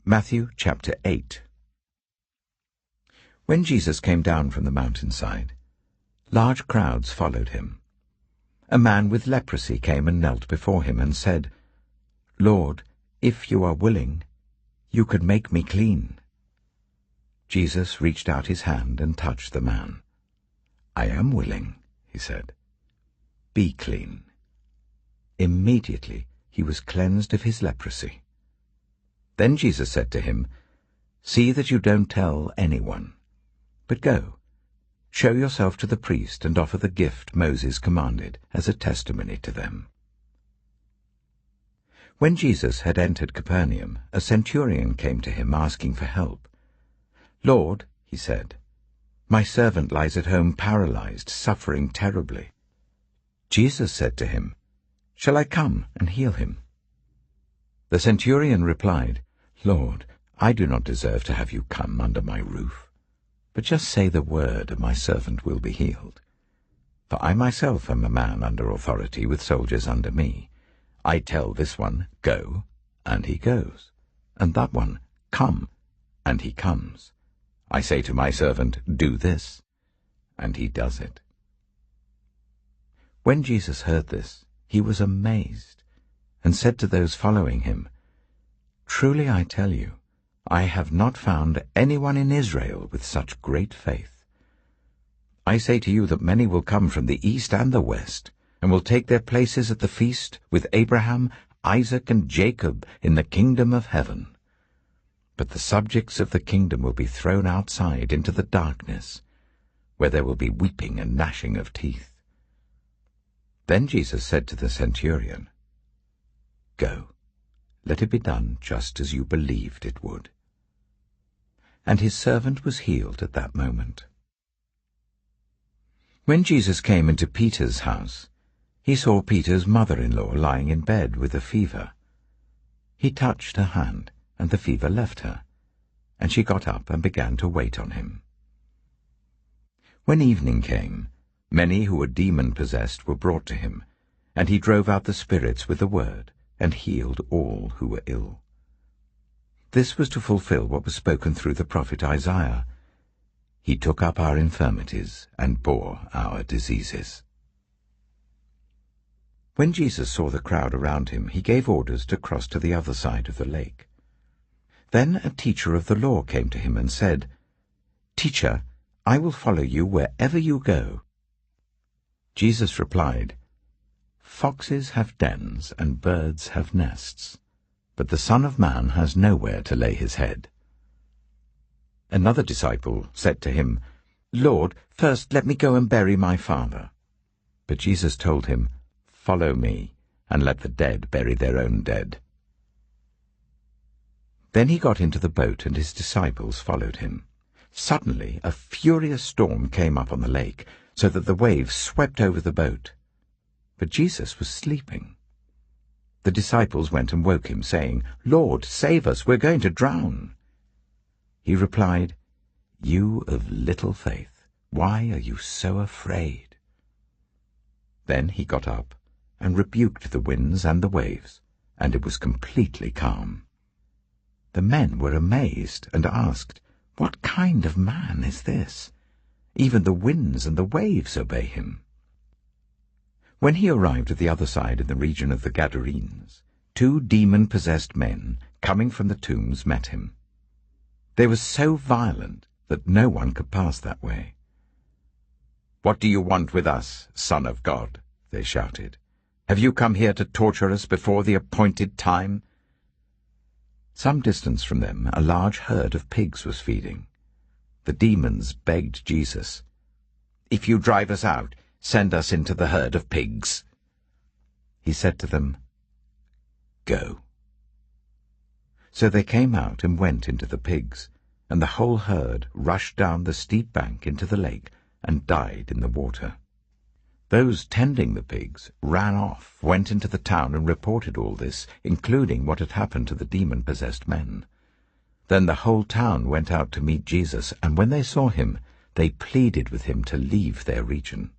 Matthew chapter 8. When Jesus came down from the mountainside, large crowds followed him. A man with leprosy came and knelt before him and said, "Lord, if you are willing, you could make me clean." Jesus reached out his hand and touched the man. "I am willing," he said. "Be clean." Immediately he was cleansed of his leprosy. Then Jesus said to him, "See that you don't tell anyone, but go, show yourself to the priest and offer the gift Moses commanded as a testimony to them." When Jesus had entered Capernaum, a centurion came to him asking for help. "Lord," he said, "my servant lies at home paralyzed, suffering terribly." Jesus said to him, "Shall I come and heal him?" The centurion replied, "Lord, I do not deserve to have you come under my roof, but just say the word and my servant will be healed. For I myself am a man under authority with soldiers under me. I tell this one, 'Go,' and he goes, and that one, 'Come,' and he comes. I say to my servant, 'Do this,' and he does it." When Jesus heard this, he was amazed, and said to those following him, "Truly I tell you, I have not found anyone in Israel with such great faith. I say to you that many will come from the east and the west, and will take their places at the feast with Abraham, Isaac, and Jacob in the kingdom of heaven. But the subjects of the kingdom will be thrown outside into the darkness, where there will be weeping and gnashing of teeth." Then Jesus said to the centurion, "Go, let it be done just as you believed it would." And his servant was healed at that moment. When Jesus came into Peter's house, he saw Peter's mother-in-law lying in bed with a fever. He touched her hand, and the fever left her, and she got up and began to wait on him. When evening came, many who were demon-possessed were brought to him, and he drove out the spirits with the word, and healed all who were ill. This was to fulfill what was spoken through the prophet Isaiah. He took up our infirmities and bore our diseases. When Jesus saw the crowd around him, he gave orders to cross to the other side of the lake. Then a teacher of the law came to him and said, "Teacher, I will follow you wherever you go." Jesus replied, "Foxes have dens and birds have nests, but the Son of Man has nowhere to lay his head." Another disciple said to him, "Lord, first let me go and bury my father." But Jesus told him, "Follow me, and let the dead bury their own dead." Then he got into the boat, and his disciples followed him. Suddenly a furious storm came up on the lake, so that the waves swept over the boat. But Jesus was sleeping. The disciples went and woke him, saying, "Lord, save us, we're going to drown." He replied, "You of little faith, why are you so afraid?" Then he got up and rebuked the winds and the waves, and it was completely calm. The men were amazed and asked, "What kind of man is this? Even the winds and the waves obey him." When he arrived at the other side in the region of the Gadarenes, 2 demon-possessed men, coming from the tombs, met him. They were so violent that no one could pass that way. "What do you want with us, Son of God?" they shouted. "Have you come here to torture us before the appointed time?" Some distance from them, a large herd of pigs was feeding. The demons begged Jesus, "If you drive us out, send us into the herd of pigs." He said to them, "Go." So they came out and went into the pigs, and the whole herd rushed down the steep bank into the lake and died in the water. Those tending the pigs ran off, went into the town and reported all this, including what had happened to the demon-possessed men. Then the whole town went out to meet Jesus, and when they saw him, they pleaded with him to leave their region.